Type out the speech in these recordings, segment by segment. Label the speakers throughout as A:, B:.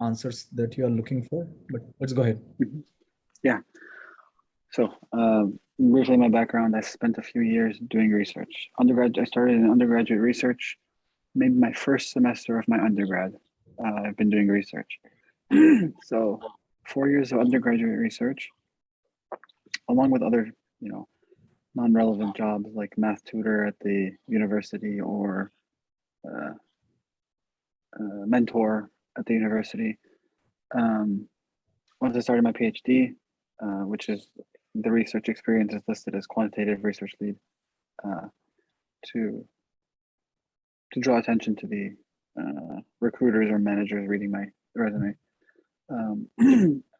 A: answers that you are looking for, but let's go ahead.
B: Yeah. So briefly, my background, I spent a few years doing research. I started in undergraduate research, maybe my first semester of my undergrad. I've been doing research. So 4 years of undergraduate research, along with other, non-relevant jobs like math tutor at the university or mentor at the university. Once I started my PhD, which is the research experience is listed as quantitative research lead, to draw attention to the recruiters or managers reading my resume.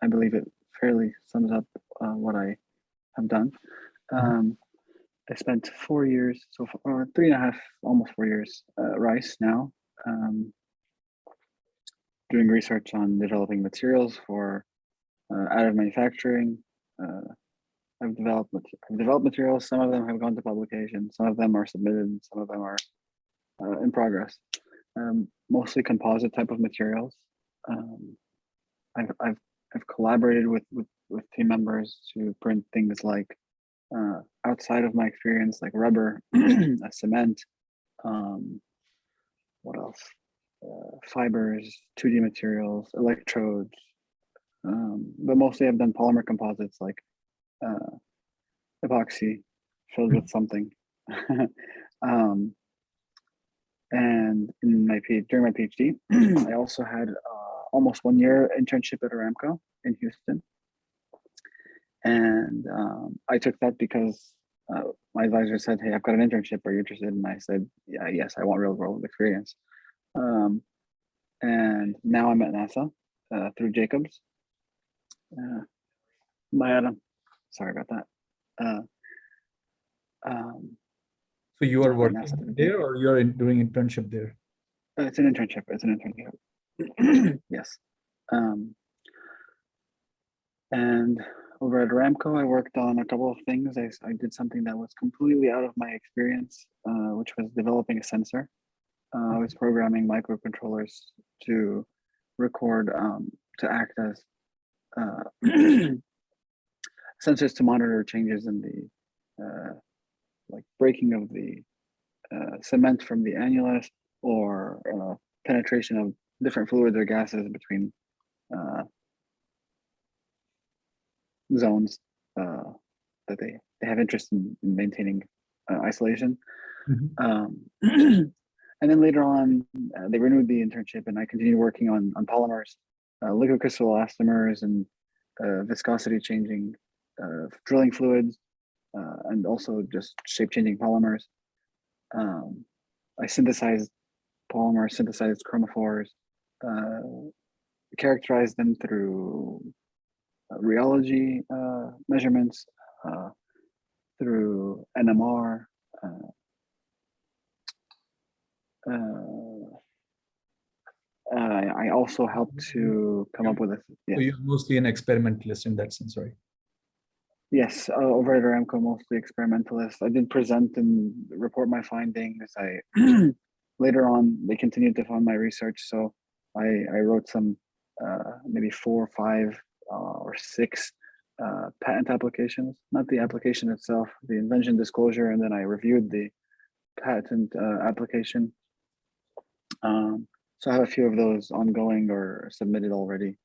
B: I believe it fairly sums up what I have done. I spent 4 years, so 3.5, almost 4 years at Rice now, doing research on developing materials for additive manufacturing. I've developed materials. Some of them have gone to publication. Some of them are submitted. Some of them are in progress. Mostly composite type of materials. I've collaborated with team members to print things like outside of my experience, like rubber, cement. What else? Fibers, 2D materials, electrodes. But mostly I've done polymer composites like epoxy filled with something. And during my PhD, I also had almost 1 year internship at Aramco in Houston. And I took that because my advisor said, "Hey, I've got an internship. Are you interested?" And I said, "Yeah, yes, I want real world experience." And now I'm at NASA through Jacobs. Bye, Adam. Sorry about that.
A: So you are working there, or you are doing internship there?
B: It's an internship. Yes. And over at Aramco, I worked on a couple of things. I did something that was completely out of my experience, which was developing a sensor. I was programming microcontrollers to record, to act as sensors to monitor changes in the like breaking of the cement from the annulus, or penetration of different fluids or gases between zones that they have interest in maintaining isolation. And then later on, they renewed the internship, and I continued working on polymers, liquid crystal elastomers, and viscosity changing drilling fluids, and also just shape changing polymers. I synthesized polymers, synthesized chromophores, characterized them through rheology measurements, through NMR. I also helped to come up with a.
A: Yes. So you're mostly an experimentalist in that sense, right?
B: Yes, over at Aramco, mostly experimentalist. I did present and report my findings. Later on, they continued to fund my research, so I wrote some maybe 4 or 5 or 6 patent applications. Not the application itself, the invention disclosure, and then I reviewed the patent application. So I have a few of those ongoing or submitted already.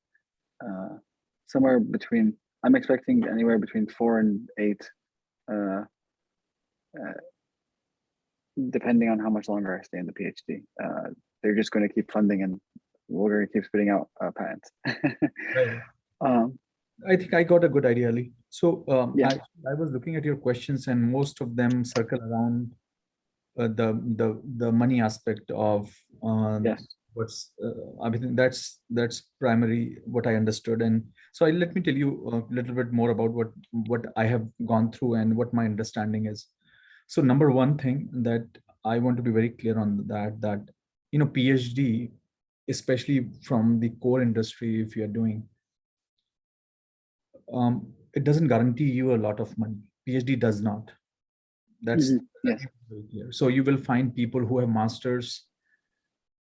B: Somewhere between, I'm expecting anywhere between 4 and 8, depending on how much longer I stay in the PhD. They're just going to keep funding, and we're going to keep spitting out patents.
A: Right. I think I got a good idea, Ali. So
B: yeah.
A: I was looking at your questions, and most of them circle around the money aspect of
B: yes.
A: What's I mean, that's primary what I understood. And so let me tell you a little bit more about what I have gone through and what my understanding is. So number one thing that I want to be very clear on that PhD, especially from the core industry, if you're doing, it doesn't guarantee you a lot of money. PhD does not. That's
B: yes.
A: very clear. So you will find people who have masters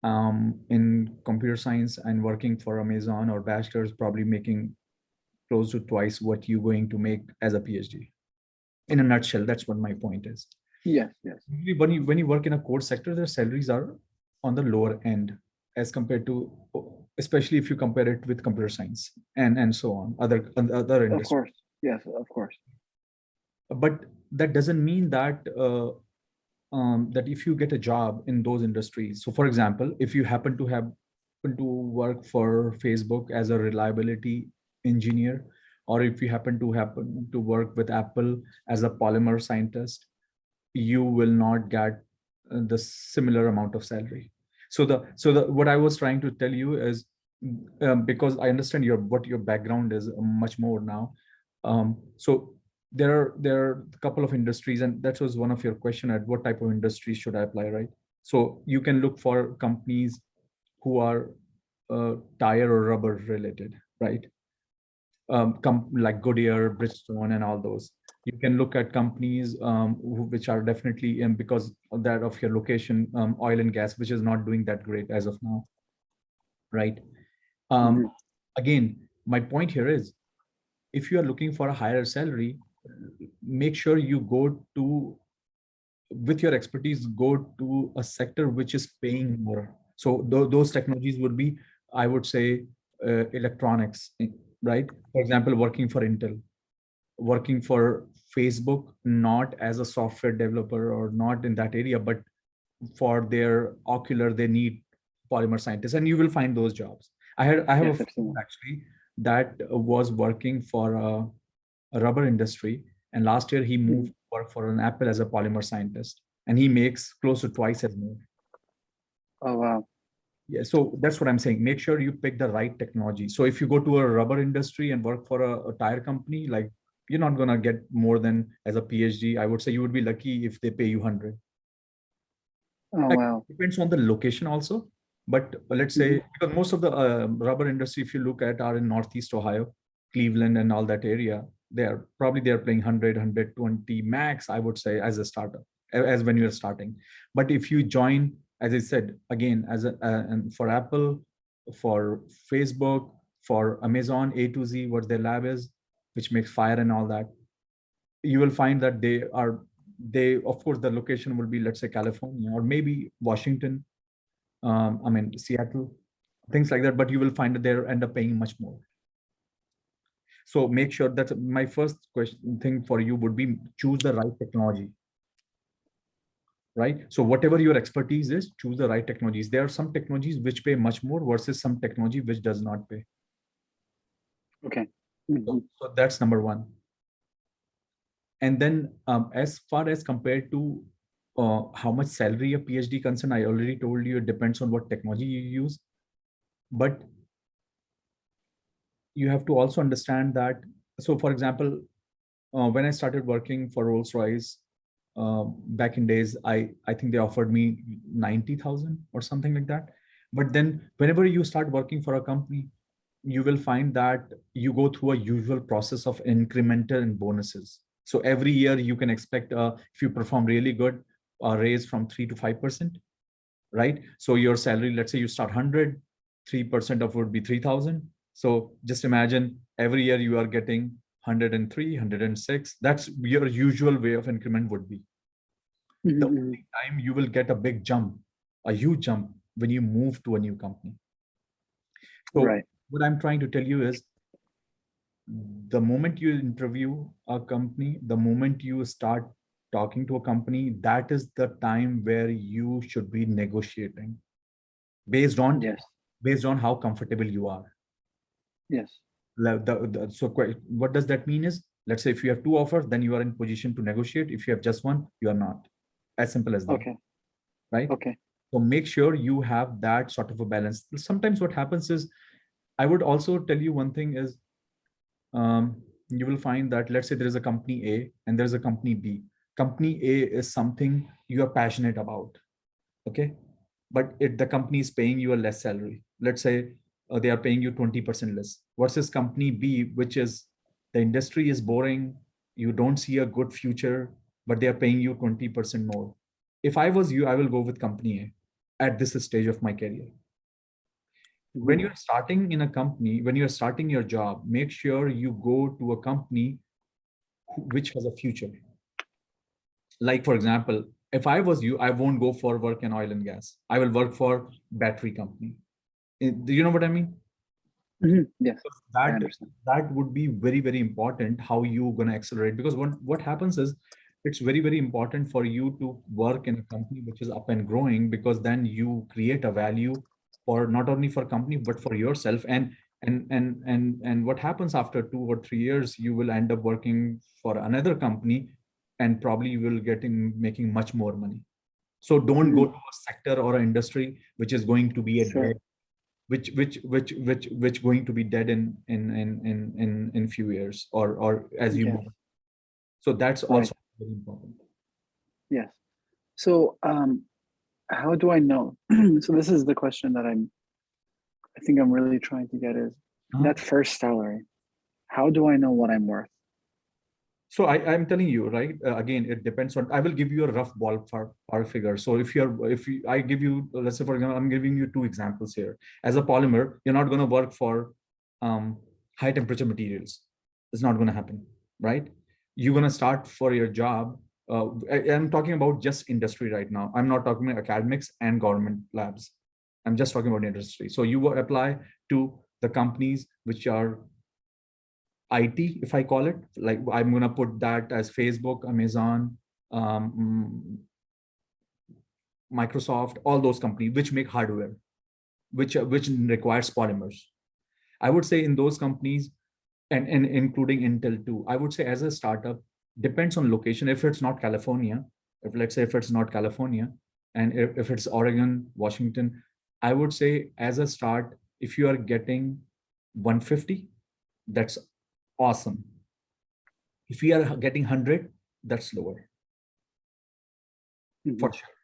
A: in computer science and working for Amazon or bachelor's, probably making close to twice what you're going to make as a PhD. In a nutshell, that's what my point is.
B: Yes, yes.
A: Usually when you work in a core sector, their salaries are on the lower end as compared to, especially if you compare it with computer science and so on, other
B: Of
A: industries.
B: course. Yes, of course.
A: But that doesn't mean that that if you get a job in those industries, so for example, if you happen to work for Facebook as a reliability engineer, or if you happen to work with Apple as a polymer scientist, you will not get the similar amount of salary. So the what I was trying to tell you is, because I understand what your background is much more now. So there are a couple of industries, and that was one of your question at what type of industry should I apply, right? So you can look for companies who are tire or rubber related, right? Like Goodyear, Bridgestone, and all those. You can look at companies which are definitely in, because of that of your location, oil and gas, which is not doing that great as of now, right?
B: Hmm.
A: Um, Again, my point here is, if you are looking for a higher salary, make sure you go to, with your expertise, go to a sector which is paying more. So those technologies would be, I would say, electronics, right? For example, working for Intel, working for Facebook, not as a software developer or not in that area, but for their ocular, they need polymer scientists, and you will find those jobs. I have a
B: Yes, I've seen
A: friend
B: that.
A: actually that was working for a rubber industry, and last year he moved
B: Mhm.
A: to work for an Apple as a polymer scientist, and he makes close to twice as more.
B: Oh, wow.
A: Yeah, so that's what I'm saying. Make sure you pick the right technology. So if you go to a rubber industry and work for a tire company, like, you're not gonna get more than as a PhD. I would say you would be lucky if they pay you 100.
B: Oh,
A: Like,
B: wow.
A: depends on the location also. But let's
B: Hmm.
A: say, because most of the rubber industry, if you look at, are in Northeast Ohio, Cleveland, and all that area. They're playing 100, max, I would say, as a startup, as when you're starting. But if you join, as I said, again, as a and for Apple, for Facebook, for Amazon, A to Z, what their lab is, which makes fire and all that, you will find that they, of course, the location will be, let's say, California or maybe Washington, I mean, Seattle, things like that, but you will find that they end up paying much more. So make sure that, my first question thing for you would be, choose the right technology, right? So whatever your expertise is, choose the right technologies. There are some technologies which pay much more versus some technology which does not pay.
B: Okay.
A: So,
B: Hmm.
A: so that's number one. And then, as far as compared to how much salary a PhD concern, I already told you it depends on what technology you use. But you have to also understand that. So, for example, when I started working for Rolls-Royce back in days, I think they offered me 90,000 or something like that. But then, whenever you start working for a company, you will find that you go through a usual process of incremental and bonuses. So every year you can expect, if you perform really good, a raise from 3 to 5%, right? So your salary, let's say you start 100, 3% of would be 3,000. So just imagine every year you are getting 103, 106. That's your usual way of increment would be. The
B: Hmm.
A: only time you will get a big jump, a huge jump, when you move to a new company. So
B: Right.
A: what I'm trying to tell you is, the moment you interview a company, the moment you start talking to a company, that is the time where you should be negotiating based on
B: Yes.
A: based on how comfortable you are.
B: Yes.
A: What does that mean is, let's say if you have two offers, then you are in position to negotiate. If you have just one, you are not. As simple as that,
B: Okay.
A: right?
B: Okay.
A: So make sure you have that sort of a balance. Sometimes what happens is, I would also tell you one thing is, you will find that, let's say there is a company A and there's a company B. Company A is something you are passionate about, okay? But the company is paying you a less salary. Let's say they are paying you 20% less, versus company B, which is, the industry is boring, you don't see a good future, but they are paying you 20% more. If I was you, I will go with company A. at this stage of my career. When
B: Mhm.
A: you're starting in a company, when you're starting your job, make sure you go to a company which has a future. Like, for example, if I was you, I won't go for work in oil and gas. I will work for battery company. Do you know what I mean?
B: Mhm. Yes, I
A: that
B: understand.
A: that would be very, very important, how you going to accelerate. Because what happens is, it's very, very important for you to work in a company which is up and growing, because then you create a value for not only for company but for yourself. And what happens after 2 or 3 years, you will end up working for another company, and probably you will getting making much more money. So don't go
B: Mhm.
A: to a sector or an industry which is going to be a
B: Sure.
A: dead, which going to be dead in few years, or as you
B: Yes.
A: move. So that's
B: Right.
A: also very important.
B: Yes. So, how do I know? So this is the question that I think I'm really trying to get is
A: Uh-huh.
B: that first salary. How do I know what I'm worth?
A: So I'm telling you, right? Again, it depends on. I will give you a rough ballpark figure. So I give you, let's say, for example, I'm giving you two examples here. As a polymer, you're not going to work for um, high temperature materials. It's not going to happen, right? You're going to start for your job. I'm talking about just industry right now. I'm not talking about academics and government labs. I'm just talking about industry. So you will apply to the companies which are IT, if I call it, like I'm going to put that as Facebook, Amazon, um, Microsoft, all those companies which make hardware, which requires polymers. I would say in those companies, and including Intel too, I would say as a startup, depends on location. If it's not California, if let's say if it's not California, and if it's Oregon, Washington, I would say as a start, if you are getting 150, that's awesome. If we are getting 100, that's lower
B: Hmm.
A: for sure.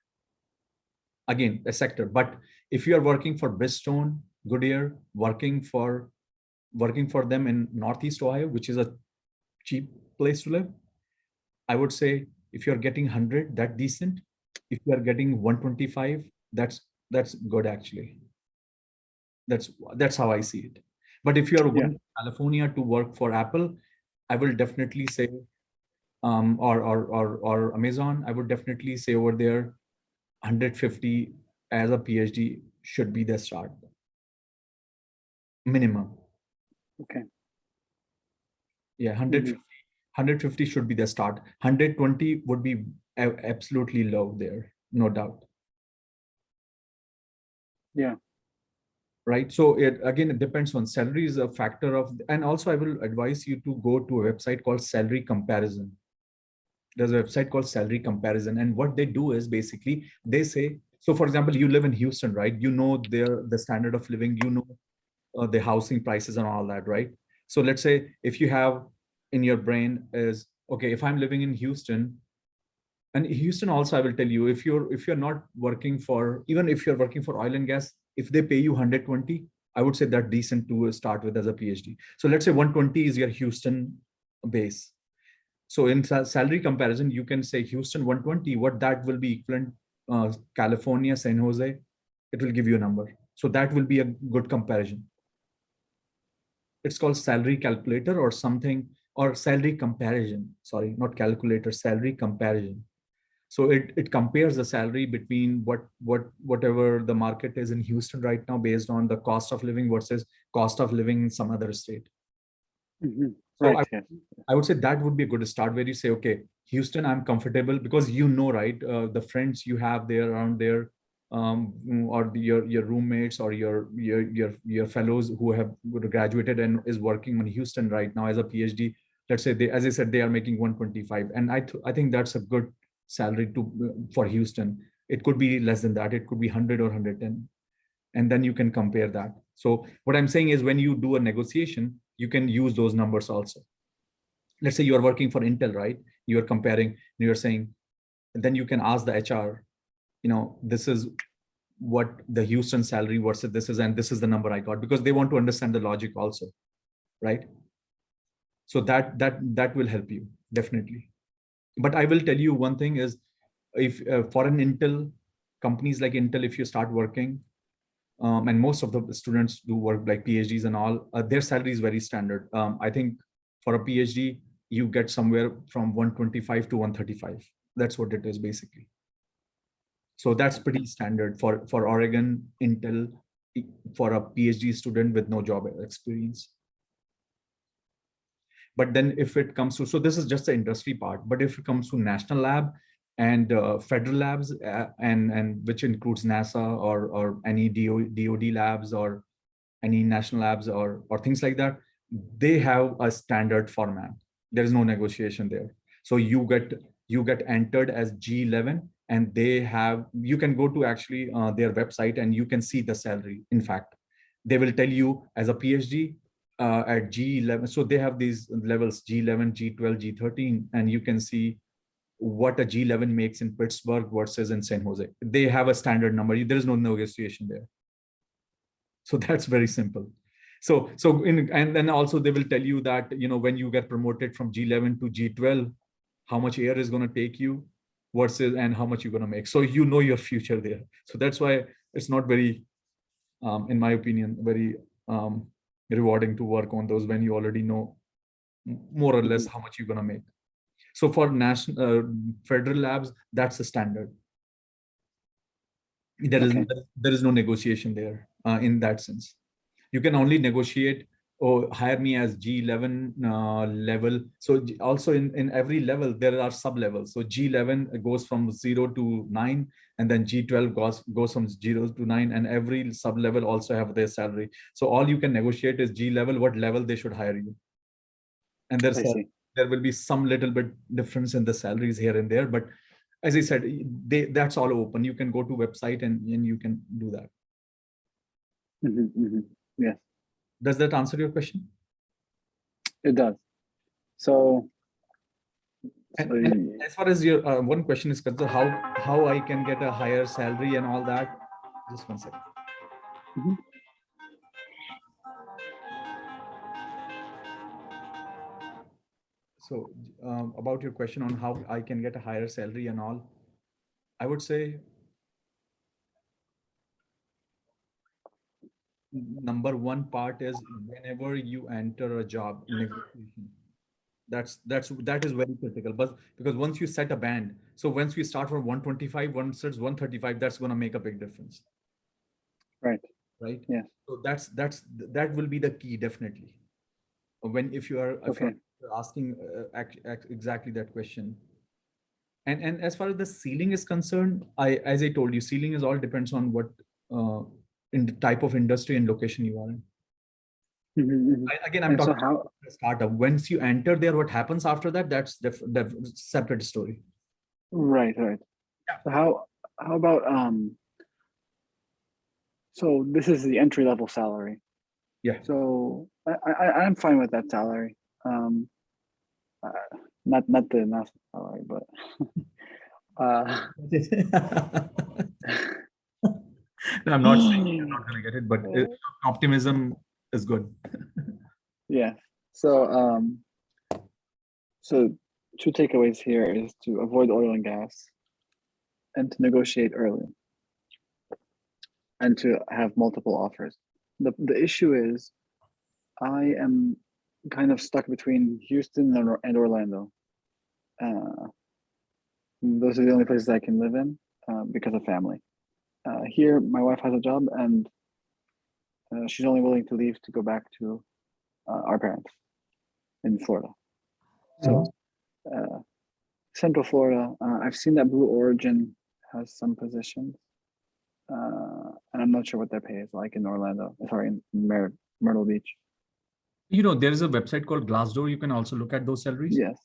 A: Again, a sector. But if you are working for Bristol, Goodyear, working for them in Northeast Ohio, which is a cheap place to live, I would say if you're getting 100, that's decent. If you are getting 125, that's good actually. That's how I see it. But if you are
B: Yeah.
A: going to California to work for Apple, I will definitely say, or Amazon, I would definitely say over there 150 as a PhD should be the start minimum.
B: Okay.
A: Yeah,
B: Hmm.
A: 150 should be the start. 120 would be absolutely low there, no doubt.
B: Yeah.
A: Right. So it depends on salary is a factor of, and also I will advise you to go to a website called Salary Comparison. There's a website called Salary Comparison, and what they do is basically they say, so for example, you live in Houston, right? You know the standard of living, you know the housing prices and all that, right? So let's say if you have in your brain is, okay, if I'm living in Houston, and Houston also, I will tell you, if you're not working for, even if you're working for oil and gas, if they pay you 120, I would say that decent to start with as a PhD. So let's say 120 is your Houston base. So in salary comparison, you can say Houston 120, what that will be equivalent, California, San Jose, it will give you a number. So that will be a good comparison. It's called salary calculator or something, or salary comparison. Sorry, not calculator, salary comparison. So it compares the salary between whatever the market is in Houston right now based on the cost of living versus cost of living in some other state.
B: Hmm.
A: So
B: Right. Yes.
A: I would say that would be a good start where you say, okay, Houston, I'm comfortable, because you know, right, the friends you have there around there, or your roommates or your fellows who have graduated and is working in Houston right now as a PhD. Let's say they, as I said, they are making 125, and I think that's a good salary to for Houston. It could be less than that. It could be 100 or 110, and then you can compare that. So what I'm saying is, when you do a negotiation, you can use those numbers also. Let's say you are working for Intel, right? You are comparing, you're saying, and then you can ask the HR, this is what the Houston salary versus this is, and this is the number I got, because they want to understand the logic also, right? So that will help you definitely. But I will tell you one thing is, if for an Intel, companies like Intel, if you start working, and most of the students do work like PhDs and all, their salary is very standard. I think for a PhD, you get somewhere from 125 to 135. That's what it is basically. So that's pretty standard for Oregon, Intel, for a PhD student with no job experience. But then if it comes to, so this is just the industry part, but if it comes to national lab and federal labs, and which includes NASA or any DOD labs or any national labs or things like that, they have a standard format. There is no negotiation there. So you get entered as G11, and they have, you can go to actually their website and you can see the salary. In fact, they will tell you as a PhD at G11. So they have these levels, G11, G12, G13, and you can see what a G11 makes in Pittsburgh versus in San Jose. They have a standard number. There is no negotiation there. So that's very simple. And then also they will tell you that, when you get promoted from G11 to G12, how much air is going to take you versus, and how much you're going to make. So you know your future there. So that's why it's not very, in my opinion, very rewarding to work on those when you already know more or less how much you're going to make. So for national federal labs, that's the standard. There is no negotiation there in that sense. You can only negotiate or hire me as G11 level. So also in every level, there are sub levels. So G11 goes from 0 to 9, and then G12 goes from 0 to 9, and every sub level also have their salary. So all you can negotiate is G level, what level they should hire you. And there will be some little bit difference in the salaries here and there, but as I said, that's all open. You can go to website and you can do that.
B: Yeah.
A: Does that answer your question?
B: It does. So
A: and as far as your one question is concerned, how I can get a higher salary and all that, just one second. So about your question on how I can get a higher salary and all, I would say number one part is whenever you enter a job negotiation, that is very critical. But because once you set a band, so once we start from 125, once it's 135, that's going to make a big difference.
B: Right.
A: Yeah. So that will be the key, definitely. If you are asking exactly that question. And as far as the ceiling is concerned, as I told you, ceiling is all depends on what in the type of industry and location you are in. Again, I'm talking about a startup. Once you enter there, what happens after that? That's the separate story.
B: Right. Yeah. So how about so this is the entry level salary.
A: Yeah.
B: So I'm fine with that salary. Not the massive salary, but
A: no, I'm not saying you're not going to get it, but optimism is good.
B: Yeah. So two takeaways here is to avoid oil and gas, and to negotiate early, and to have multiple offers. The issue is I am kind of stuck between Houston and Orlando. Those are the only places I can live in because of family. Here, my wife has a job, and she's only willing to leave to go back to our parents in Florida. So Central Florida, I've seen that Blue Origin has some positions, and I'm not sure what their pay is like in Orlando. Sorry, in Myrtle Beach.
A: There is a website called Glassdoor. You can also look at those salaries.
B: Yes.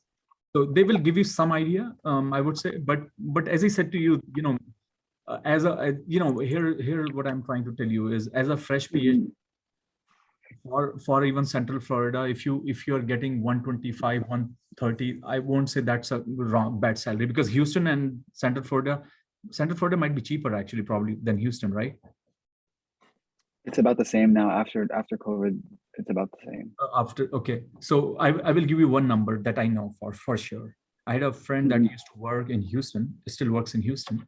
A: So they will give you some idea, I would say. But as I said to you, here what I'm trying to tell you is, as a fresh PhD, for even Central Florida, if you're getting 125, 130, I won't say that's a bad salary, because Houston and Central Florida might be cheaper actually, probably, than Houston, right?
B: It's about the same now after COVID. It's about the same.
A: Okay. So I will give you one number that I know for sure. I had a friend that used to work in Houston, still works in Houston,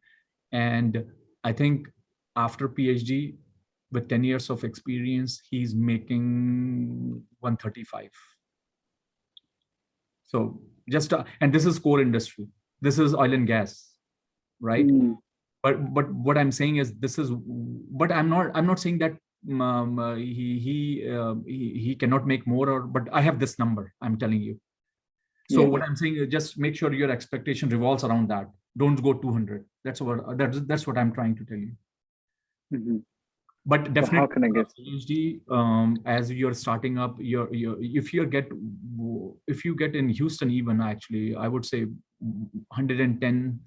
A: and I think after PhD, with 10 years of experience, he's making 135. So just, and this is core industry. This is oil and gas, right?
B: Mm,
A: But what I'm saying is this is, but I'm not saying that he cannot make more, or, but I have this number, I'm telling you. So
B: yeah.
A: what I'm saying is just make sure your expectation revolves around that. Don't go 200. That's what I'm trying to tell you.
B: Hmm.
A: But
B: So how
A: definitely
B: can I get?
A: PhD, as you're starting up, if you get in Houston, even actually, I would say 110.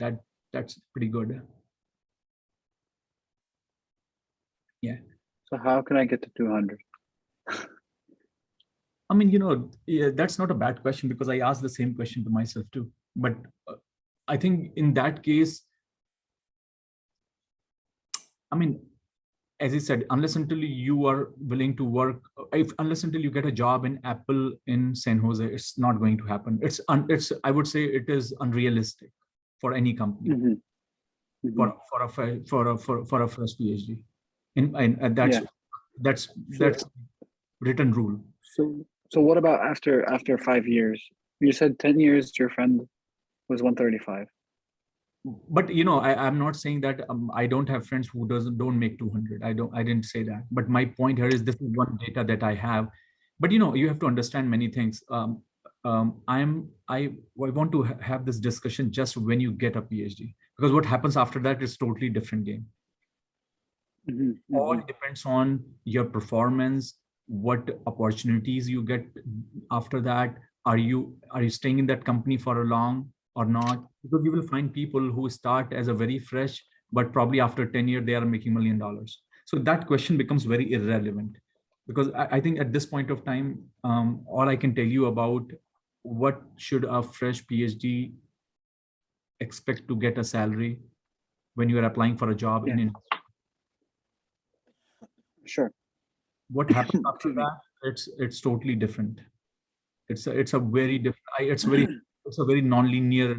A: That's pretty good. Yeah.
B: So how can I get to 200?
A: I mean, yeah, that's not a bad question, because I asked the same question to myself too. But uh, I think in that case, I mean, as I said, unless until you are willing to work, unless until you get a job in Apple in San Jose, it's not going to happen. I would say it is unrealistic for any company
B: Hmm. Hmm.
A: for a first PhD. And that's
B: Yeah.
A: that's
B: So
A: that's written rule.
B: so what about after 5 years? You said 10 years. Your friend was 135.
A: But I'm not saying that I don't have friends who don't make 200. I didn't say that. But my point here is this is one data that I have. But you have to understand many things. I want to have this discussion just when you get a PhD, because what happens after that is totally different game.
B: Hmm.
A: All
B: Hmm.
A: depends on your performance, what opportunities you get after that. Are you staying in that company for a long or not? Because you will find people who start as a very fresh, but probably after 10 years they are making $1 million. So that question becomes very irrelevant, because I think at this point of time, all I can tell you about what should a fresh PhD expect to get a salary when you are applying for a job
B: Yeah.
A: in
B: Sure.
A: what happens after
B: Excuse me.
A: that, it's totally different. It's a very different, it's a very non-linear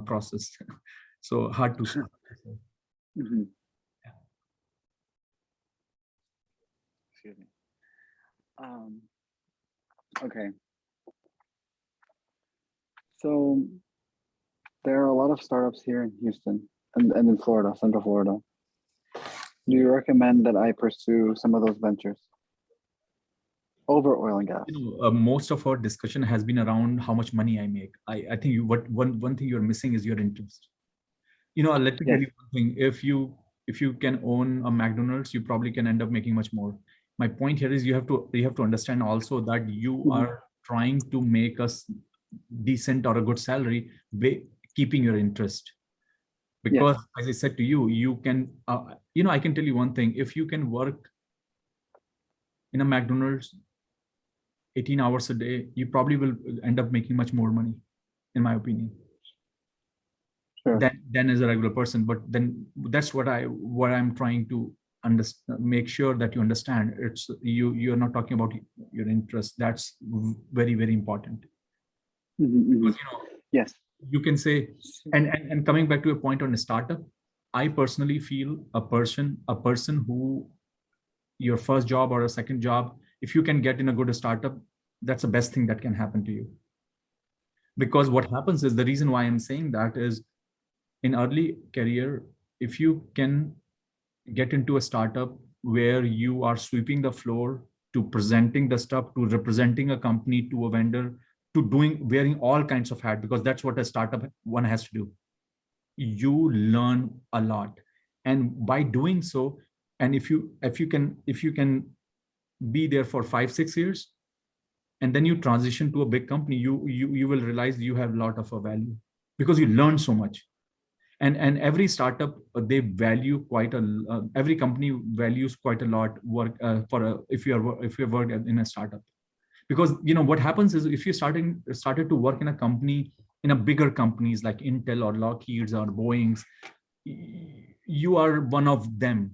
A: process. So hard to start.
B: Hmm. Excuse me. Um, okay. So there are a lot of startups here in Houston and in Florida, Central Florida. Do you recommend that I pursue some of those ventures over oil and gas?
A: Most of our discussion has been around how much money I make. I think one thing you're missing is your interest. Let me tell
B: Yes.
A: you one thing. If you can own a McDonald's, you probably can end up making much more. My point here is you have to understand also that you
B: Hmm.
A: are trying to make us decent or a good salary by keeping your interest.
B: Yes.
A: Because as I said to you, you can I can tell you one thing. If you can work in a McDonald's 18 hours a day, you probably will end up making much more money, in my opinion,
B: Sure.
A: than as a regular person. But then that's what I'm trying to understand, make sure that you understand. You're not talking about your interest. That's very, very important.
B: Hmm. Hmm.
A: Because
B: Yes.
A: you can say, and coming back to a point on a startup, I personally feel a person who, your first job or a second job, if you can get in a good startup, that's the best thing that can happen to you. Because what happens is, the reason why I'm saying that is, in early career, if you can get into a startup where you are sweeping the floor, to presenting the stuff, to representing a company, to a vendor, to doing, wearing all kinds of hats, because that's what a startup one has to do. You learn a lot. And by doing so, and if you can be there for 5 6 years, and then you transition to a big company, you will realize you have a lot of value, because you learn so much. And every startup, they value quite a every company values quite a lot work, if you work in a startup. Because what happens is, if you started to work in a company, in a bigger companies like Intel or Lockheed's or Boeing's, you are one of them,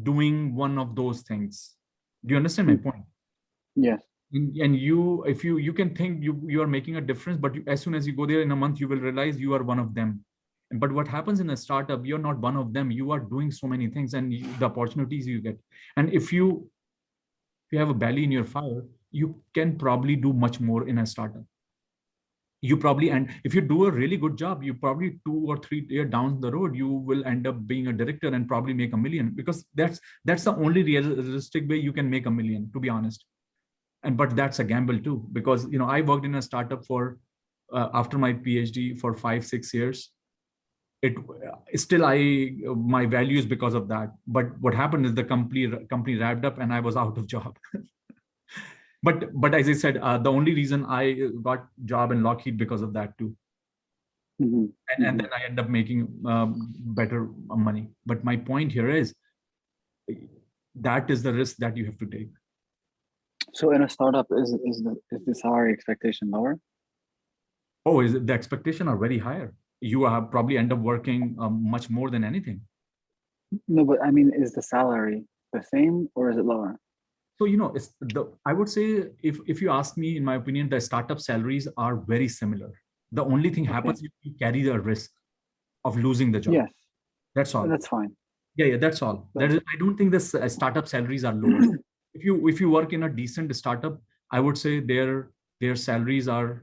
A: doing one of those things. Do you understand my point?
B: Yes.
A: And you, if you can think you are making a difference, but as soon as you go there in a month, you will realize you are one of them. But what happens in a startup, you're not one of them. You are doing so many things, and the opportunities you get. And if you have a belly in your fire, you can probably do much more in a startup. You probably, and if you do a really good job, you probably 2 or 3 years down the road, you will end up being a director and probably make 1 million, because that's the only realistic way you can make 1 million, to be honest. And but that's a gamble too, because I worked in a startup for after my PhD for 5-6 years. It still, I my value is because of that. But what happened is the company wrapped up and I was out of job. But as I said, the only reason I got job in Lockheed because of that too.
B: Mm-hmm.
A: And then I end up making better money. But my point here is, that is the risk that you have to take.
B: So in a startup, is the salary expectation lower?
A: Oh, is it, the expectation are very higher. You are probably end up working much more than anything.
B: No, but I mean, is the salary the same or is it lower?
A: So it's I would say, if you ask me, in my opinion, the startup salaries are very similar. The only thing
B: Okay.
A: happens, you carry the risk of losing the job.
B: Yes,
A: That's all.
B: that's fine.
A: Yeah, that's all.
B: But
A: I don't think this startup salaries are lower. If you work in a decent startup, I would say their salaries are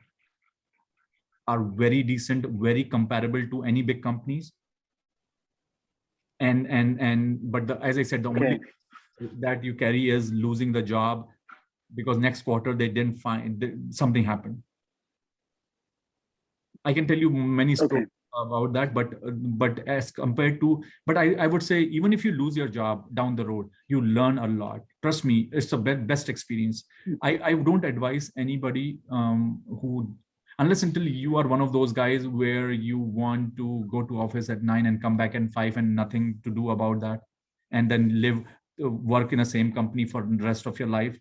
A: very decent, very comparable to any big companies. But as I said, the
B: okay,
A: only that you carry is losing the job, because next quarter they didn't find something happened. I can tell you many
B: okay,
A: stories about that, but as compared to, but I would say, even if you lose your job down the road, you learn a lot. Trust me, it's the best experience. I don't advise anybody who, unless until you are one of those guys where you want to go to office at 9 and come back at 5 and nothing to do about that, and then work in the same company for the rest of your life.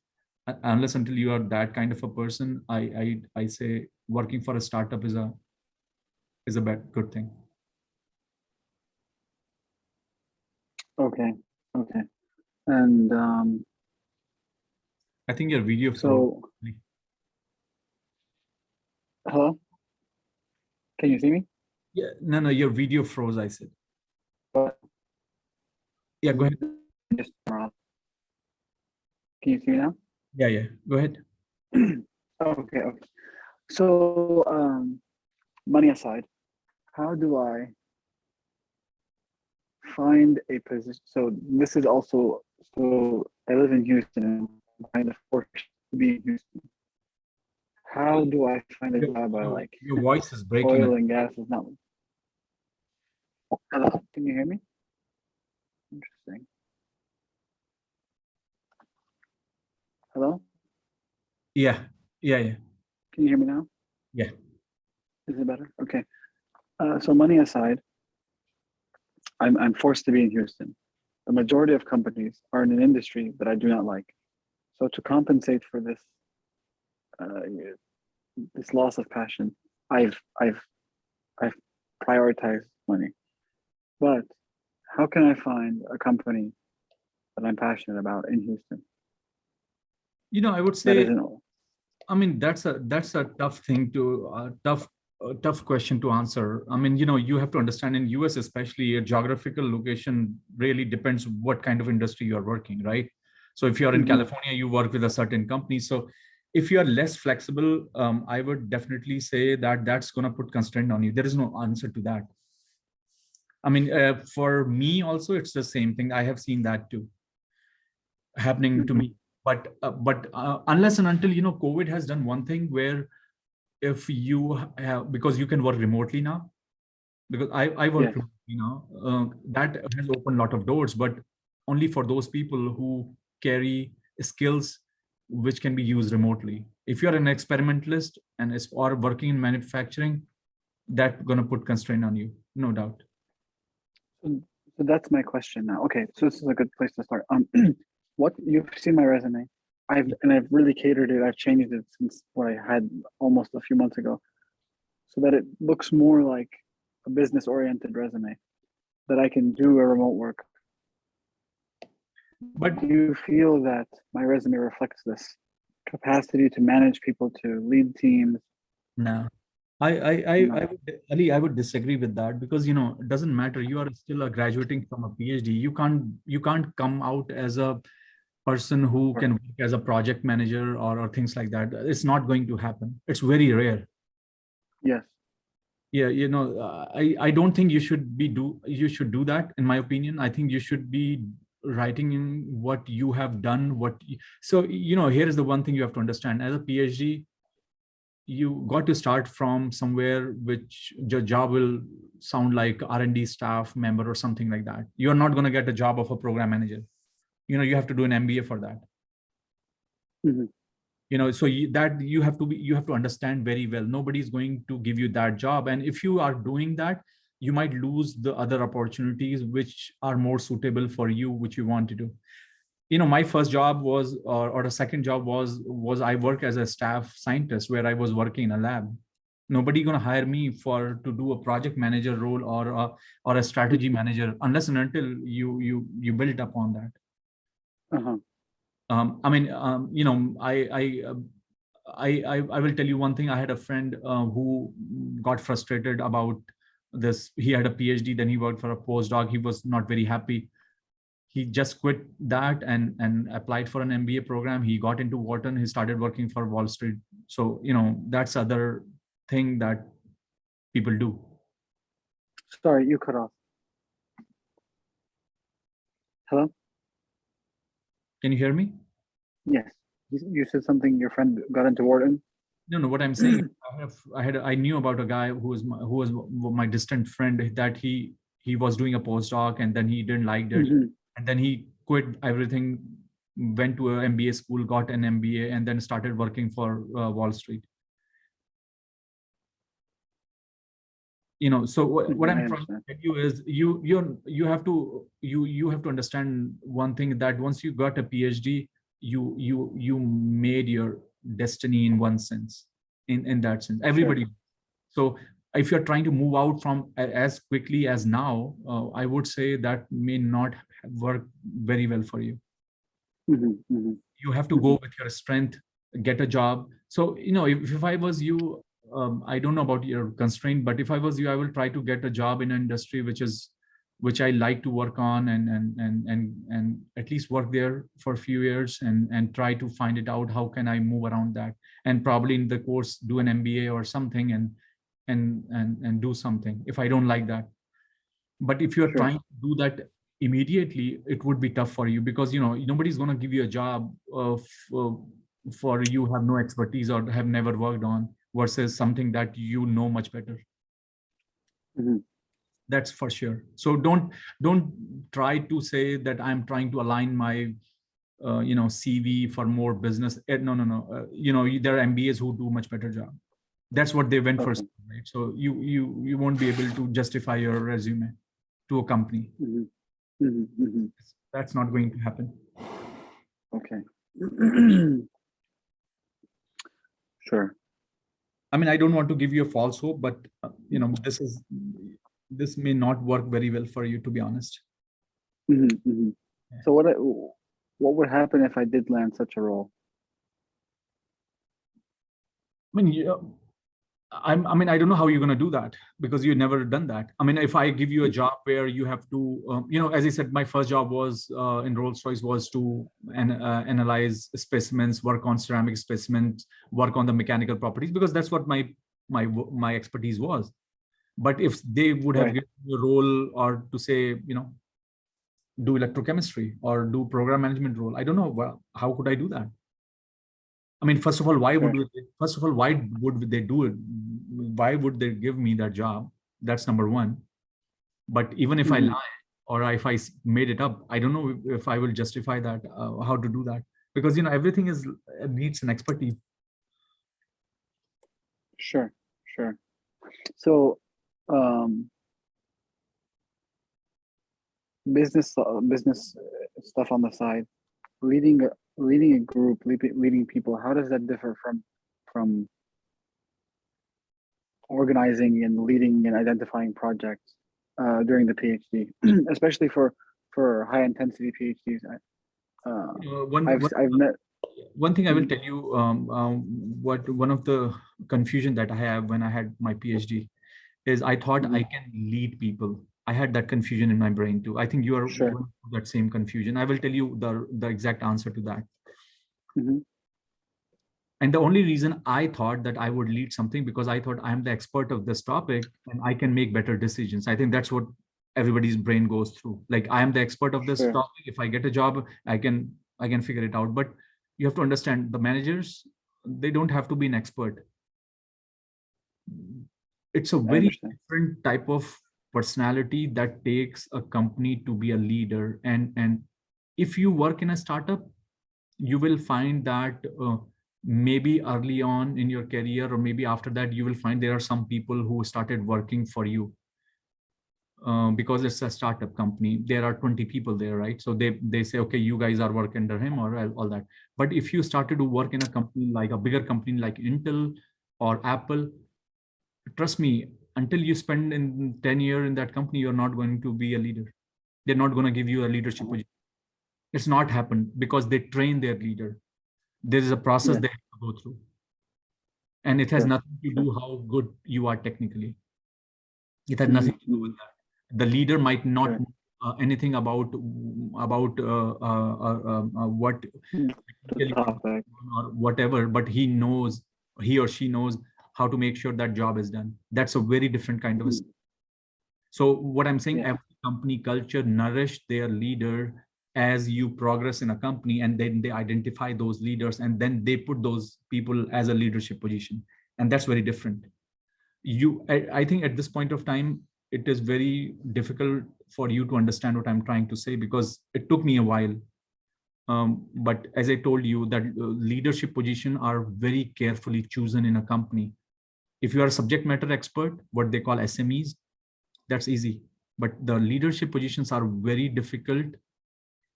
A: Unless until you are that kind of a person, I say working for a startup is a good thing.
B: okay, okay. And
A: I think your video froze.
B: so, hello, can you see me?
A: Yeah, no, your video froze, I said.
B: But
A: Yeah, go ahead.
B: just can you see me now?
A: Yeah, go ahead.
B: Okay, okay. So, money aside, how do I find a position? So this is also, so I live in Houston and I'm kind of forced to be in Houston. How do I find a
A: Your,
B: job I
A: your,
B: like?
A: your voice is breaking.
B: Oil and gas is not. Hello, can you hear me? Interesting. Hello,
A: Yeah, yeah.
B: can you hear me now?
A: Yeah.
B: Is it better? Okay. So money aside, I'm forced to be in Houston. The majority of companies are in an industry that I do not like. So to compensate for uh, this loss of passion, I've I've prioritized money. But how can I find a company that I'm passionate about in Houston?
A: I would
B: That
A: say,
B: isn't all.
A: I mean, that's a tough thing to tough question to answer. I mean, you have to understand, in US especially, a geographical location really depends what kind of industry you are working, right? So if you're in
B: Mm-hmm.
A: California, you work with a certain company. So if you are less flexible, I would definitely say that that's going to put constraint on you. There is no answer to that. I mean, for me also, it's the same thing. I have seen that too happening to
B: Mm-hmm.
A: me. But unless and until, COVID has done one thing where, if you have, because you can work remotely now, because I work
B: Yes.
A: remotely now, that has opened a lot of doors, but only for those people who carry skills which can be used remotely. If you're an experimentalist and is or working in manufacturing, that's going to put constraint on you, no doubt.
B: So that's my question now. Okay, so this is a good place to start. What you've seen my resume, I've really catered it. I've changed it since what I had almost a few months ago, so that it looks more like a business-oriented resume that I can do a remote work.
A: But
B: Do you feel that my resume reflects this capacity to manage people, to lead teams?
A: no,
B: No.
A: Ali, I would disagree with that because it doesn't matter. You are still a graduating from a PhD. You can't come out as a person who
B: Sure.
A: can work as a project manager or things like that. It's not going to happen. It's very rare.
B: Yes.
A: Yeah, I don't think you should do that. In my opinion, I think you should be writing in what you have done. So here is the one thing you have to understand. As a PhD, you got to start from somewhere which your job will sound like R&D staff member or something like that. You're not going to get a job of a program manager. You have to do an MBA for that.
B: Hmm.
A: So you have to understand very well. Nobody's going to give you that job, and if you are doing that, you might lose the other opportunities which are more suitable for you, which you want to do. My first job was, or the second job was I work as a staff scientist where I was working in a lab. Nobody going to hire me to do a project manager role or a strategy manager unless and until you build upon that.
B: Uh-huh.
A: I mean, I will tell you one thing. I had a friend who got frustrated about this. He had a PhD, then he worked for a postdoc. He was not very happy. He just quit that and applied for an MBA program. He got into Wharton. He started working for Wall Street. So that's other thing that people do.
B: Sorry, you cut off. Hello?
A: Can you hear me?
B: Yes. You said something, your friend got into Wharton?
A: No. What I'm saying, I knew about a guy who was my distant friend that he was doing a postdoc and then he didn't like it,
B: Hmm.
A: and then he quit everything, went to an MBA school, got an MBA, and then started working for Wall Street. So what
B: I
A: I'm trying to
B: understand.
A: tell you is you have to understand one thing, that once you got a PhD, you made your destiny in one sense, in that sense.
B: Sure.
A: Everybody. So if you're trying to move out from as quickly as now, I would say that may not work very well for you.
B: Hmm. Hmm.
A: You have to
B: Hmm.
A: go with your strength, get a job. So if I was you, I don't know about your constraint, but if I was you, I will try to get a job in an industry which I like to work on, and at least work there for a few years, and try to find it out how can I move around that, and probably in the course do an MBA or something, and do something if I don't like that. But if you're
B: Sure.
A: trying to do that immediately, it would be tough for you, because nobody's going to give you a job for you have no expertise or have never worked on, versus something that much better.
B: Hmm.
A: That's for sure. So don't try to say that I'm trying to align my CV for more business. No. There are MBAs who do much better job. That's what they went for,
B: Okay.
A: right? So you won't be able to justify your resume to a company.
B: Hmm. Hmm. Hmm.
A: That's not going to happen.
B: Okay. Sure.
A: I mean, I don't want to give you a false hope, but this may not work very well for you, to be honest.
B: Hmm. Hmm. So what would happen if I did land such a role?
A: I mean, I mean, I don't know how you're going to do that, because you've never done that. I mean, if I give you a job where you have to, as I said, my first job was in Rolls-Royce was to analyze specimens, work on ceramic specimens, work on the mechanical properties, because that's what my expertise was. But if they would have
B: Right.
A: given you a role, or to say, do electrochemistry or do program management role, I don't know, how could I do that? I mean,
B: Sure.
A: why would they do it? Why would they give me that job? That's number one. But even if I
B: Hmm.
A: lie, or if I made it up, I don't know if I will justify that, how to do that, because everything needs an expertise.
B: Sure. Sure. So, um, business stuff on the side, leading a group, leading people. How does that differ from organizing and leading and identifying projects during the PhD, especially for high intensity PhDs?
A: You know, one
B: I've met.
A: one thing I will
B: Mhm.
A: tell you, what one of the confusion that I have when I had my PhD is I thought I
B: Mhm.
A: can lead people. I had that confusion in my brain too. I think you are
B: Sure.
A: going through that same confusion. I will tell you the exact answer to that.
B: Mhm.
A: And the only reason I thought that I would lead something because I thought I'm the expert of this topic and I can make better decisions. I think that's what everybody's brain goes through. Like I am the expert of this
B: Sure.
A: topic. If I get a job, I can figure it out. But you have to understand the managers, they don't have to be an expert. It's a
B: I
A: very
B: understand.
A: different type of personality that takes a company to be a leader. And if you work in a startup, you will find that maybe early on in your career or maybe after that you will find there are some people who started working for you, because it's a startup company. There are 20 people there, right? So they say, okay, you guys are work under him or all that. But if you started to work in a company like a bigger company like Intel or Apple, trust me, until you spend in 10 years in that company, you're not going to be a leader. They're not going to give you a leadership
B: Uh-huh.
A: position. It's not happened because they train their leader. There is a process
B: Yeah.
A: they have to go through, and it has
B: Sure.
A: nothing to
B: Sure.
A: do how good you are technically. It has nothing
B: Mhm.
A: to do with
B: Mhm.
A: that. The leader might not
B: Sure.
A: know anything about what
B: Mm. The
A: technically is
B: topic.
A: going on or whatever, but he or she knows how to make sure that job is done. That's a very different kind of a.
B: Mhm.
A: So what I'm saying,
B: Yeah.
A: every company culture nourish their leader as you progress in a company, and then they identify those leaders, and then they put those people as a leadership position, and that's very different. I think at this point of time, it is very difficult for you to understand what I'm trying to say because it took me a while. But as I told you, that leadership position are very carefully chosen in a company. If you are a subject matter expert, what they call SMEs, that's easy. But the leadership positions are very difficult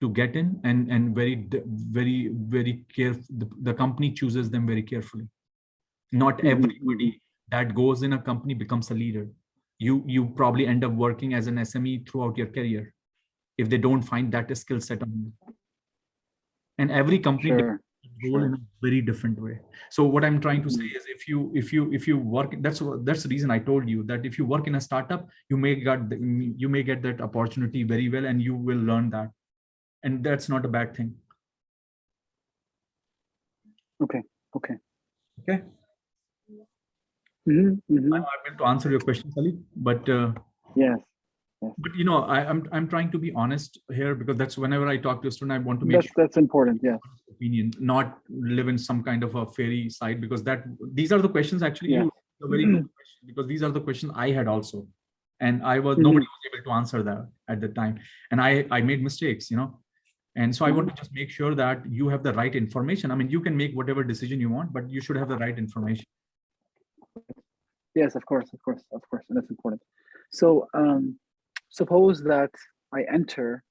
A: to get in, and very careful. The company chooses them very carefully. Not
B: Mhm. Mhm.
A: everybody that goes in a company becomes a leader. You probably end up working as an SME throughout your career if they don't find that skill set on you. And every company
B: Sure.
A: defines role in
B: Sure.
A: a very different way. So what I'm trying to say
B: Mhm.
A: is, if you work, that's the reason I told you that if you work in a startup, you may get that opportunity very well, and you will learn that, and that's not a bad thing.
B: Okay. Okay.
A: Okay,
B: Mhm. Mhm.
A: I'm able to answer your question, Sally,
B: Yes. Yes.
A: but I'm trying to be honest here, because that's whenever I talk to a student, I want to make
B: That's important. Yes.
A: opinion, not live in some kind of a fairy side, because that these are the questions actually
B: Yes.
A: you a very good question, because these are the questions I had also, and nobody
B: Mhm.
A: was able to answer that at the time, and I made mistakes. And so I want
B: Mhm.
A: to just make sure that you have the right information. I mean, you can make whatever decision you want, but you should have the right information.
B: Yes. Of course. Of course. Of course. And that's important. So, suppose that I enter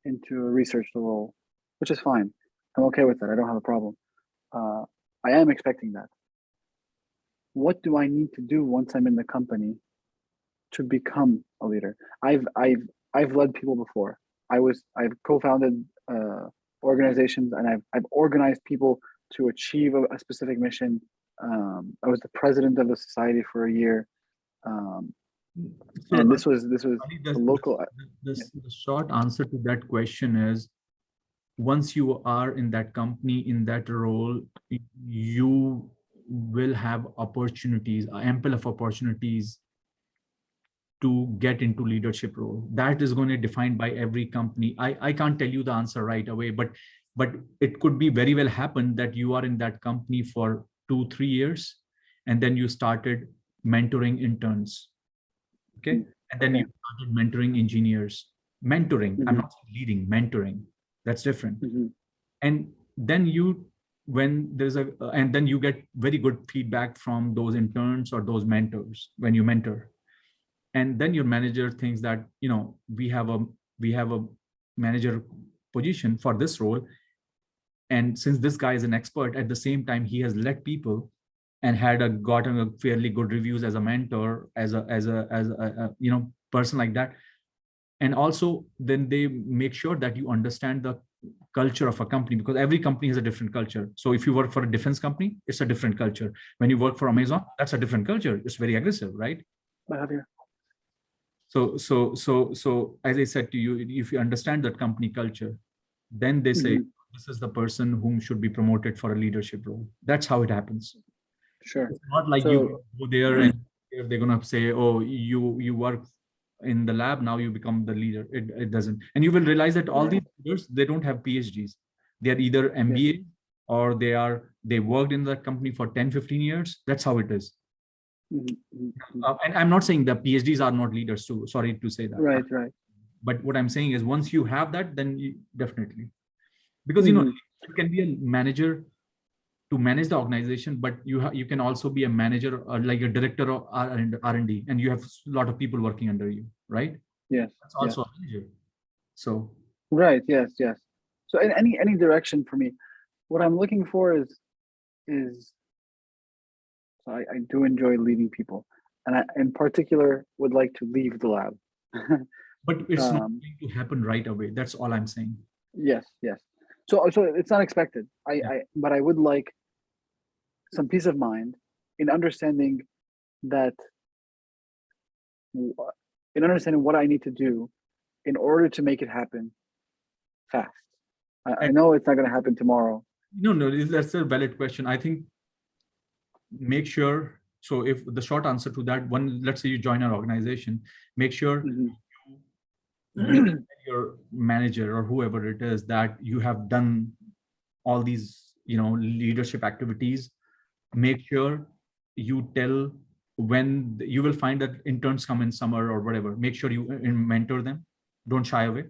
B: into a research role, which is fine. I'm okay with that. I don't have a problem. Uh, I am expecting that. What do I need to do once I'm in the company to become a leader? I've led people before. I've co-founded organizations, and I've organized people to achieve a specific mission. I was the president of the society for a year, um,
A: So
B: and this was
A: Ali,
B: a local. Yeah.
A: the short answer to that question is, once you are in that company, in that role, you will have opportunities, ample of opportunities to get into leadership role. That is going to be defined by every company. I can't tell you the answer right away, but it could be very well happen that you are in that company for 2 3 years, and then you started mentoring interns. Okay.
B: Mm.
A: And then
B: Okay.
A: you started mentoring engineers. Mentoring, I'm
B: Hmm.
A: not saying leading, mentoring. That's different.
B: Hmm.
A: And then you when there's a and then you get very good feedback from those interns or those mentors when you mentor. And then your manager thinks that we have a manager position for this role, and since this guy is an expert, at the same time he has led people and gotten a fairly good reviews as a mentor, as a person like that. And also then they make sure that you understand the culture of a company, because every company has a different culture. So if you work for a defense company, it's a different culture. When you work for Amazon, that's a different culture. It's very aggressive, right? So as I said to you, if you understand that company culture, then they say this is the person whom should be promoted for a leadership role. That's how it happens.
B: Sure.
A: It's not like you go there and they're gonna say, oh, you work in the lab, now you become the leader. It doesn't. And you will realize that all these leaders, they don't have PhDs. They are either MBA or they worked in the company for 10, 15 years. That's how it is. And I'm not saying the PhDs are not leaders too. Sorry to say that.
B: Right.
A: But what I'm saying is once you have that, then you definitely, because you can be a manager to manage the organization, but you can also be a manager or like a director of R&D, and you have a lot of people working under you, right?
B: Yes.
A: That's also a manager. So
B: right. Yes. So in any direction for me, what I'm looking for is so I do enjoy leading people, and I in particular would like to leave the lab.
A: but it's not going to happen right away. That's all I'm saying.
B: Yes. So it's not expected. But I would like some peace of mind in understanding that what I need to do in order to make it happen fast. I know it's not going to happen tomorrow.
A: No, that's a valid question. I think make sure. So if the short answer to that one, let's say you join our organization, make sure you your manager or whoever it is that you have done all these, leadership activities. Make sure you tell when you will find that interns come in summer or whatever. Make sure you mentor them. Don't shy away.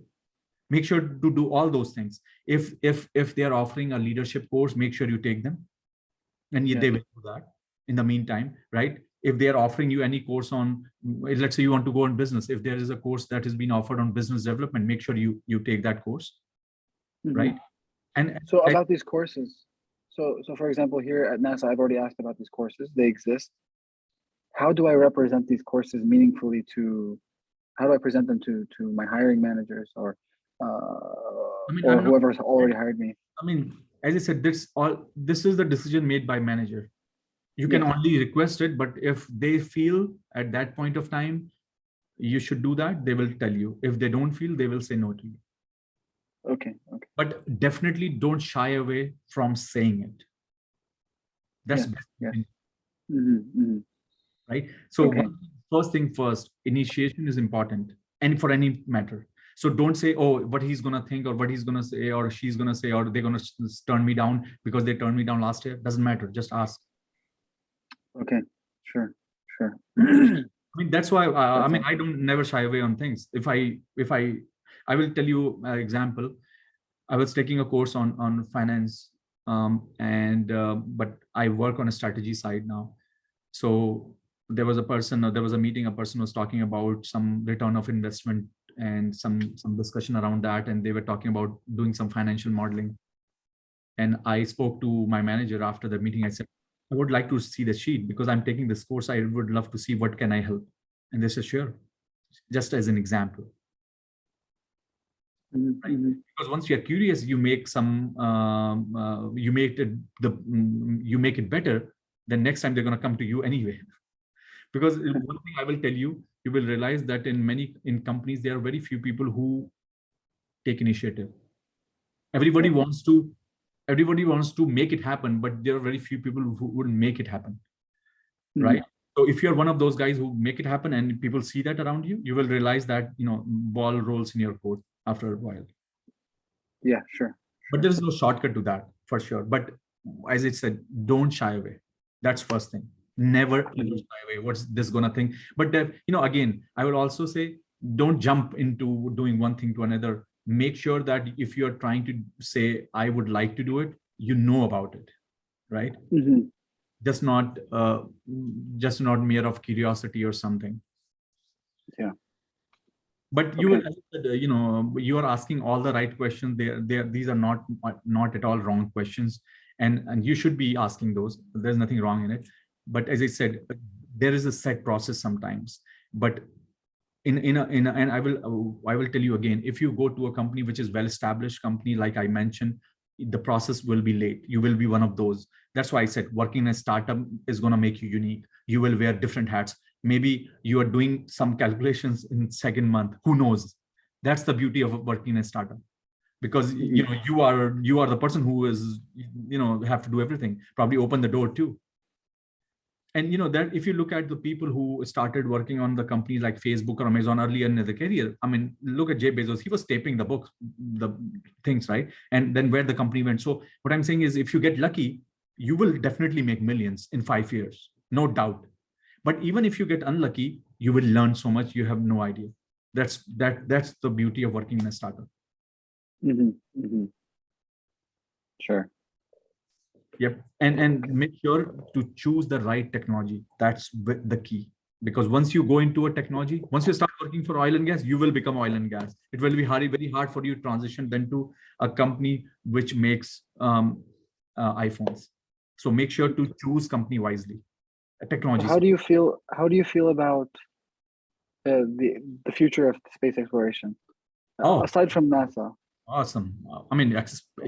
A: Make sure to do all those things. If they are offering a leadership course, make sure you take them, and they will do that. In the meantime, right? If they are offering you any course on, let's say you want to go on business, if there is a course that is being offered on business development, make sure you take that course, right? And
B: so about these courses, so for example, here at NASA, I've already asked about these courses. They exist. How do I represent these courses meaningfully how do I present them to my hiring managers or whoever's already hired me?
A: I mean, as I said, this is the decision made by manager. You can only request it, but if they feel at that point of time you should do that, they will tell you. If they don't feel, they will say no to you.
B: Okay.
A: But definitely don't shy away from saying it. That's right. So first thing first, initiation is important, and for any matter. So don't say, oh, what he's gonna think or what he's gonna say or she's gonna say or they're gonna turn me down because they turned me down last year. Doesn't matter. Just ask.
B: Okay. Sure.
A: I mean, that's why I don't never shy away on things. If I will tell you an example. I was taking a course on finance, but I work on a strategy side now. So there was a meeting, a person was talking about some return of investment and some discussion around that, and they were talking about doing some financial modeling. And I spoke to my manager after the meeting. I said, I would like to see the sheet because I'm taking this course. I would love to see what can I help. And they said, sure, just as an example. Right? Because once you're curious, you make you make it better. Then next time they're going to come to you anyway. Because one thing I will tell you, you will realize that in companies there are very few people who take initiative. Everybody wants to make it happen, but there are very few people who wouldn't make it happen, right? So if you're one of those guys who make it happen and people see that around you, you will realize that ball rolls in your court after a while.
B: Yeah, sure.
A: But there is no shortcut to that for sure. But as I said, don't shy away. That's first thing. Never ever shy away. What's this gonna think? But again, I would also say don't jump into doing one thing to another. Make sure that if you're trying to say I would like to do it, you know about it, right? Just not mere of curiosity or something.
B: Yeah.
A: But you you are asking all the right questions. These are not at all wrong questions, and you should be asking those. There's nothing wrong in it. But as I said, there is a set process sometimes. But and I will tell you again, if you go to a company which is well established company, like I mentioned, the process will be late. You will be one of those. That's why I said working in a startup is going to make you unique. You will wear different hats. Maybe you are doing some calculations in second month, who knows. That's the beauty of working in a startup, because you are the person who is, have to do everything, probably open the door too. And that if you look at the people who started working on the companies like Facebook or Amazon earlier in their career, I mean, look at Jeff Bezos. He was taping the books, the things, right? And then where the company went. So what I'm saying is, if you get lucky, you will definitely make millions in 5 years, no doubt. But even if you get unlucky, you will learn so much you have no idea. That's the beauty of working in a startup.
B: Sure.
A: Yep. And make sure to choose the right technology. That's the key. Because once you go into a technology, once you start working for oil and gas, you will become oil and gas. It will be very hard for you to transition then to a company which makes iPhones. So make sure to choose company wisely. Technology.
B: How do you feel? How do you feel about the future of space exploration?
A: Oh,
B: Aside from NASA.
A: awesome. I mean,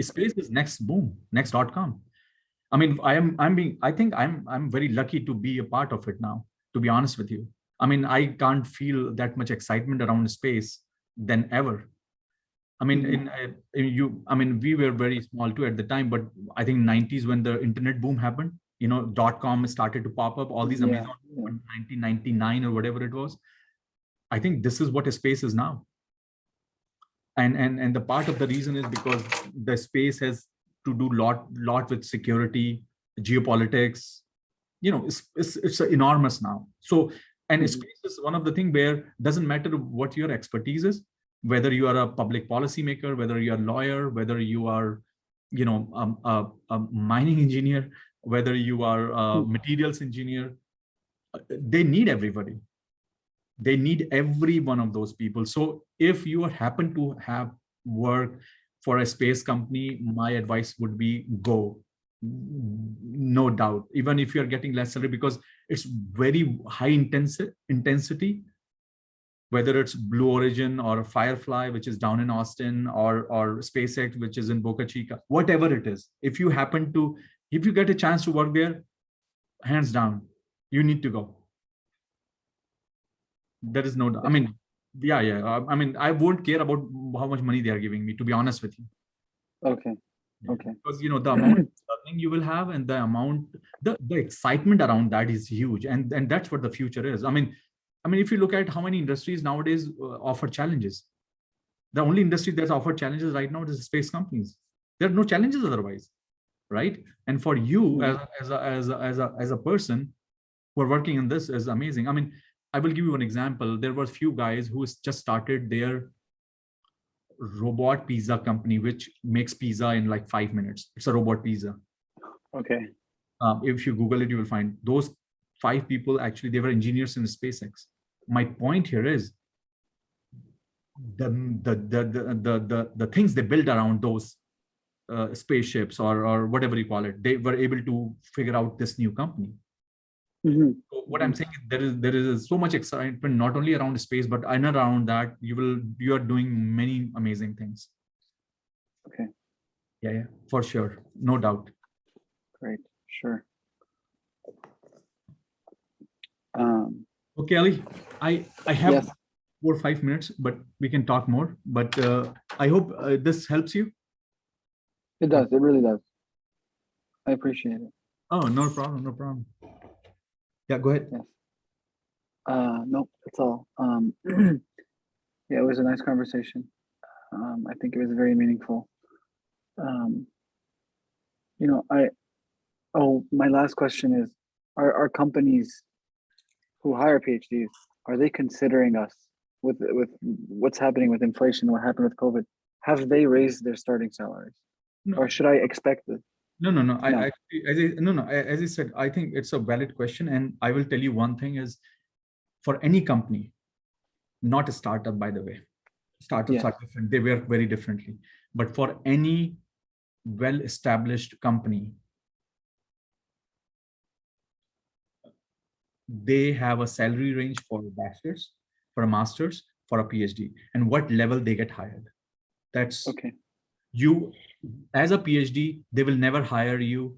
A: space is next boom, next.com. I mean, I think I'm very lucky to be a part of it now, to be honest with you. I mean, I can't feel that much excitement around space than ever. I mean, I mean, we were very small too at the time, but I think 90s when the internet boom happened, .com started to pop up, all these Amazon 1999 or whatever it was. I think this is what a space is now. And the part of the reason is because the space has to do lot with security, geopolitics. It's enormous now. So, and space is one of the things where doesn't matter what your expertise is, whether you are a public policy maker, whether you're a lawyer, whether you are a mining engineer, whether you are a materials engineer, they need everybody. They need every one of those people. So if you happen to have work for a space company, my advice would be go, no doubt, even if you're getting less salary, because it's very high intensity, whether it's Blue Origin or Firefly, which is down in Austin, or SpaceX, which is in Boca Chica, whatever it is. If you get a chance to work there, hands down, you need to go. There is no, I mean, I mean, I won't care about how much money they are giving me, to be honest with you.
B: Okay.
A: Because the amount of learning you will have, and the amount, the excitement around that is huge, and that's what the future is. I mean, if you look at how many industries nowadays offer challenges, the only industry that's offered challenges right now is space companies. There are no challenges otherwise, right? And for you as a person who are working in this is amazing. I mean, I will give you an example. There were a few guys who just started their robot pizza company, which makes pizza in like 5 minutes. It's a robot pizza.
B: Okay.
A: If you Google it, you will find those 5 people. Actually, they were engineers in SpaceX. My point here is the things they build around those spaceships or whatever you call it. They were able to figure out this new company. So what I'm saying is there is so much excitement not only around space, but around that you are doing many amazing things.
B: Okay.
A: Yeah, for sure, no doubt.
B: Great, sure.
A: Okay, Ali, I have 4 or 5 minutes, but we can talk more. But I hope this helps you.
B: It does. It really does. I appreciate it.
A: Oh, no problem. No problem. Yeah, go ahead.
B: Yes. Nope, that's all. Yeah, it was a nice conversation. I think it was very meaningful. My last question is, are companies who hire PhDs, are they considering us with what's happening with inflation, what happened with COVID? Have they raised their starting salaries? No. Or should I expect it?
A: No. As I said, I think it's a valid question. And I will tell you one thing is, for any company, not a startup, by the way, startups are different. They work very differently. But for any well-established company, they have a salary range for bachelors, for a master's, for a PhD, and what level they get hired. That's
B: Okay.
A: you as a PhD. They will never hire you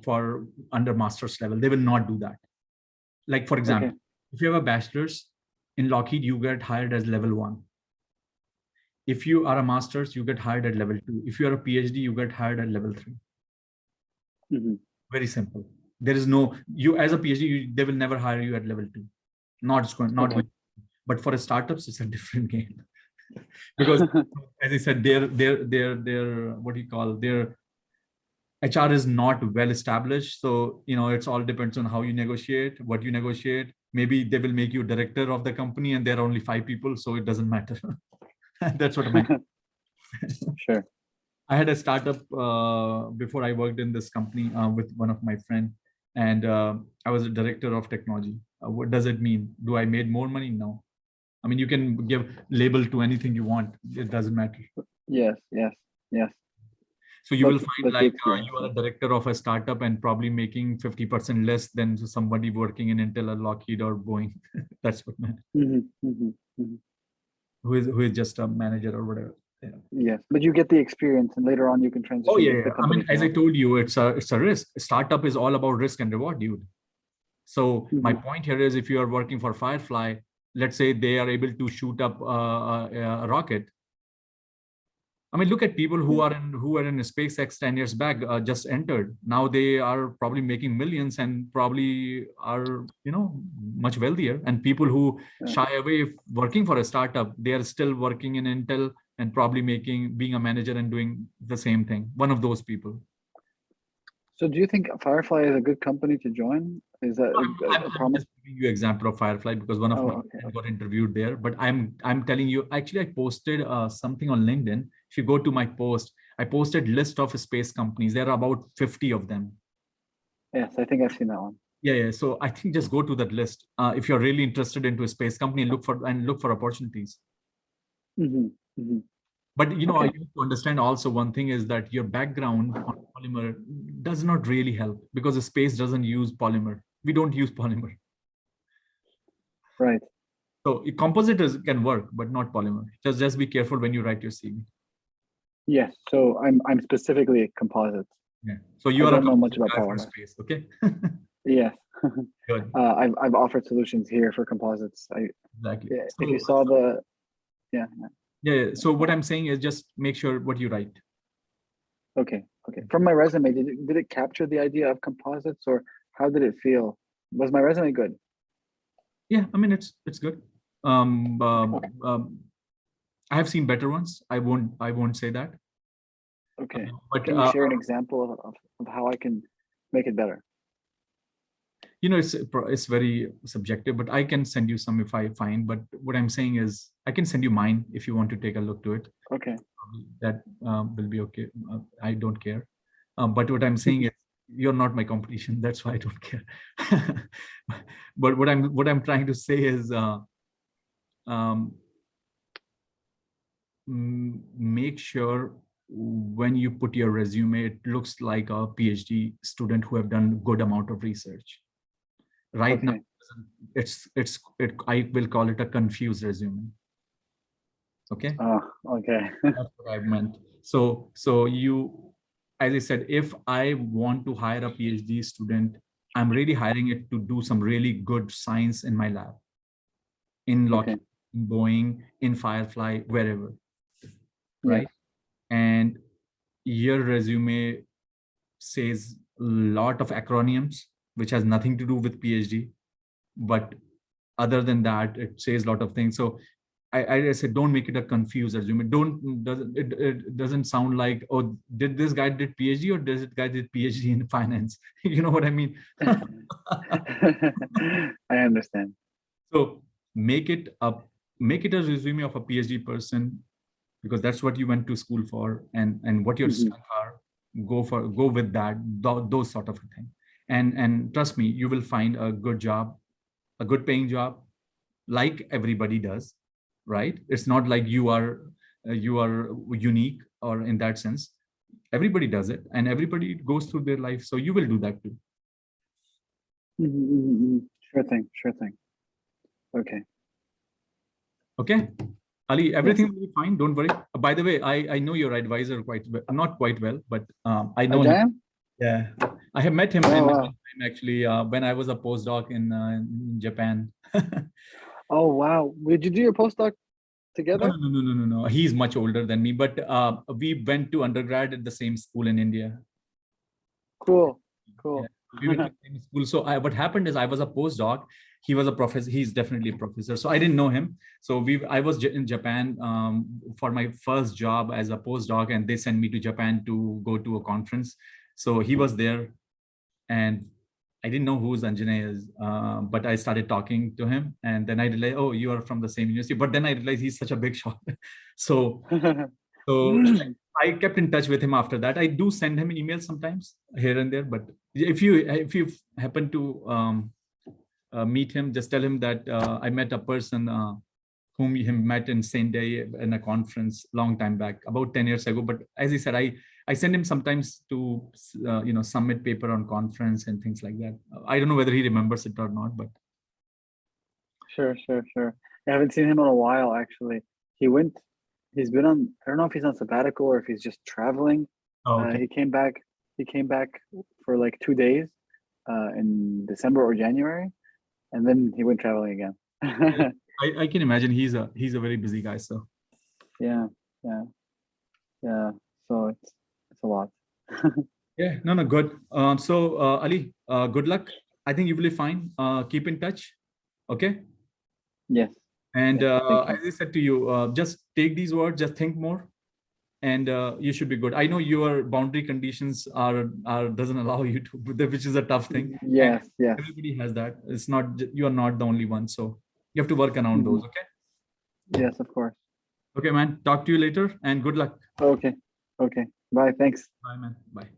A: for under master's level. They will not do that. Like for
B: Okay.
A: example, if you have a bachelor's in Lockheed, you get hired as level 1. If you are a master's, you get hired at level 2. If you are a PhD, you get hired at level 3.
B: Mm-hmm.
A: Very simple. There is no, you as a PhD, they will never hire you at level 2. Not
B: Okay.
A: going. But for a startups, it's a different game. Because as I said, their what do you call, their HR is not well established. So, it's all depends on how you negotiate, what you negotiate. Maybe they will make you director of the company and there are only 5 people. So it doesn't matter. That's what I meant.
B: Sure.
A: I had a startup before I worked in this company with one of my friend, and I was a director of technology. What does it mean? Do I made more money? No. I mean, you can give label to anything you want. It doesn't matter.
B: Yes. Yes. Yes.
A: So you will find
B: But the
A: like
B: experience.
A: you are a director of a startup and probably making 50% less than somebody working in Intel or Lockheed or Boeing. That's what man,
B: Mm-hmm. Mm-hmm. Mm-hmm.
A: who is just a manager or whatever. Yeah.
B: Yes, but you get the experience, and later on you can
A: Oh
B: transition
A: yeah,
B: into the
A: yeah. I
B: company
A: mean,
B: if you
A: as I
B: want.
A: told you, it's a risk. Startup is all about risk and reward, dude. So my
B: Mm-hmm.
A: point here is, if you are working for Firefly, let's say they are able to shoot up a rocket. I mean, look at people
B: Yeah.
A: who are in SpaceX 10 years back, just entered. Now they are probably making millions and probably are, much wealthier. And people who
B: Yeah.
A: shy away working for a startup, they are still working in Intel and probably being a manager and doing the same thing. One of those people.
B: So, do you think Firefly is a good company to join? Is that
A: I'm
B: a
A: just
B: promise?
A: giving you example of Firefly because one of
B: Oh,
A: my
B: okay,
A: friends
B: okay.
A: got interviewed there. But I'm telling you, actually, I posted something on LinkedIn. If you go to my post, I posted list of space companies. There are about 50 of them.
B: Yes, I think I've seen that one.
A: Yeah, yeah. So I think just go to that list. If you're really interested into a space company, look for opportunities.
B: Mm-hmm. Mm-hmm.
A: But you have
B: Okay,
A: to understand also one thing is that your background on polymer does not really help because the space doesn't use polymer. We don't use polymer.
B: right.
A: So compositors can work, but not polymer. Just be careful when you write your CV.
B: Yes. So I'm specifically composites.
A: Yeah. So
B: I
A: you are a
B: don't know much
A: composite
B: about
A: guy for
B: polymer.
A: space. Okay.
B: Yes.
A: Good.
B: I've offered solutions here for composites.
A: Exactly.
B: Yeah, if you
A: So
B: saw the yeah.
A: yeah. Yeah. So what I'm saying is just make sure what you write.
B: Okay. Okay. From my resume, did it capture the idea of composites, or how did it feel? Was my resume good?
A: Yeah. I mean, it's good. Um, um,
B: Okay.
A: um, I have seen better ones. I won't say that.
B: Okay.
A: But
B: Can you share an example of how I can make it better?
A: it's very subjective. But I can send you some if I find. But what I'm saying is, I can send you mine if you want to take a look to it.
B: Okay.
A: That will be okay. I don't care. But what I'm saying is, you're not my competition. That's why I don't care. But what I'm trying to say is, um, make sure when you put your resume, it looks like a PhD student who have done good amount of research. Right now,
B: Okay.
A: I will call it a confused resume. Okay.
B: Oh, okay.
A: That's what I meant. So as I said, if I want to hire a PhD student, I'm really hiring it to do some really good science in my lab, in
B: Okay.
A: Lockheed, in Boeing, in Firefly, wherever,
B: Yes.
A: right? And your resume says a lot of acronyms, which has nothing to do with PhD, but other than that, it says a lot of things. So I said, don't make it a confused resume. It doesn't sound like, oh, did this guy did PhD or does it guy did PhD in finance? You know what I mean?
B: I understand.
A: So make it a resume of a PhD person because that's what you went to school for, and what your
B: Hmm.
A: strengths are. Go with that, those sort of thing. And trust me, you will find a good job, a good paying job, like everybody does, right? It's not like you are unique, or in that sense everybody does it and everybody goes through their life, so you will do that too.
B: Hmm. Sure thing. Sure thing. Okay.
A: Okay. Ali,
B: Yes.
A: everything will be fine. Don't worry. By the way, I know your advisor quite well, not quite well, but I know him.
B: Ajayam?
A: Yeah, I have met him
B: Oh
A: in
B: wow.
A: one time actually when I was a postdoc in Japan.
B: Oh wow. Did you do your postdoc
A: No,
B: together?
A: no, no, no, no, no, no. He's much older than me, but we went to undergrad at the same school in India.
B: Cool.
A: Yeah,
B: Cool.
A: we went to the same school. So what happened is I was a postdoc. He was a professor. He's definitely a professor. So I didn't know him. So I was in Japan for my first job as a postdoc, and they sent me to Japan to go to a conference. So he was there, and I didn't know who Anjaney is, but I started talking to him, and then I realized, oh, you are from the same university. But then I realized he's such a big shot. so so I kept in touch with him after that. I do send him emails sometimes here and there, but if you happen to meet him, just tell him that I met a person whom he met in St. Day in a conference long time back, about 10 years ago. But as he said, I send him sometimes to submit paper on conference and things like that. I don't know whether he remembers it or not, but
B: Sure, sure, sure. I haven't seen him in a while actually. He went he's been on I don't know if he's on sabbatical or if he's just traveling.
A: oh, okay.
B: He came back for like 2 days in December or January, and then he went traveling again.
A: I can imagine he's a very busy guy. So
B: Yeah, yeah, yeah. So it's a lot.
A: yeah, no, no, good. So Ali, good luck. I think you will be fine. Keep in touch. Okay.
B: Yes,
A: And
B: yes. Thank you.
A: as I said to you, just take these words, just think more, and you should be good. I know your boundary conditions are doesn't allow you to, which is a tough thing, and
B: Yes, yes.
A: everybody has that. It's not you are not the only one, so you have to work around
B: Mhm.
A: those. Okay.
B: Yes, of course.
A: Okay, man. Talk to you later, and good luck.
B: Okay, okay. Bye. Thanks.
A: Bye, man. Bye.